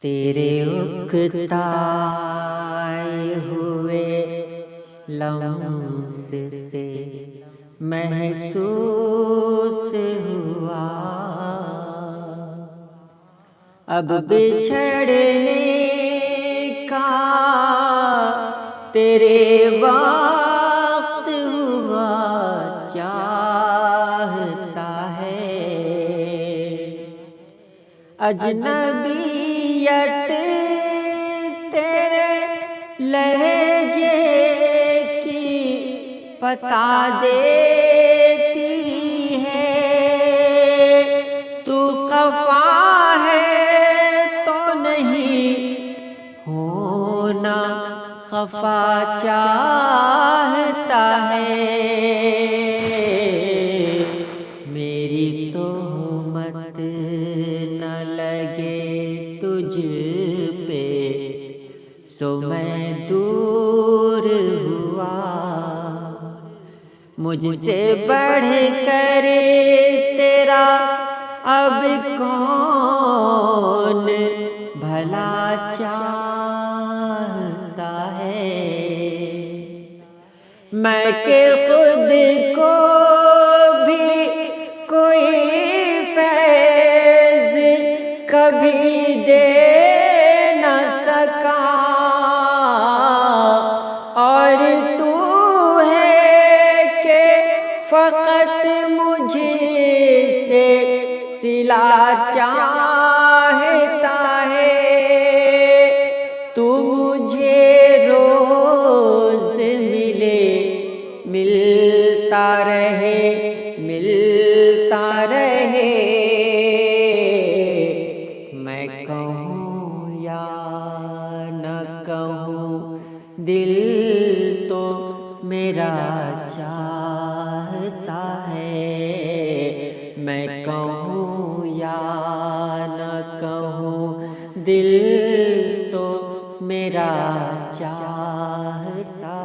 تیرے اکتائے ہوئے لمس سے محسوس ہوا، اب بچھڑنے کا تیرے وقت ہوا چاہتا ہے، اجنبیت تیرے لہجے کی بتا دیتی ہے، تو خفا ہے تو نہیں ہونا خفا چاہتا ہے، میری تہمت نہ لگے تجھ پہ سو میں دور ہوا، مجھ سے بڑھ کر تیرا اب کون بھلا چاہتا ہے، میں کہ خود کو بھی کوئی فیض کبھی دے نہ سکا، اور تو ہے کہ فقط مجھے سے صلہ چاہتا ہے، تو مجھے روز ملے ملتا رہے ملتا رہے، میں کہوں یا نہ کہوں دل تو میرا چاہتا ہے، میں کہوں یا نہ کہوں دل تو میرا چاہتا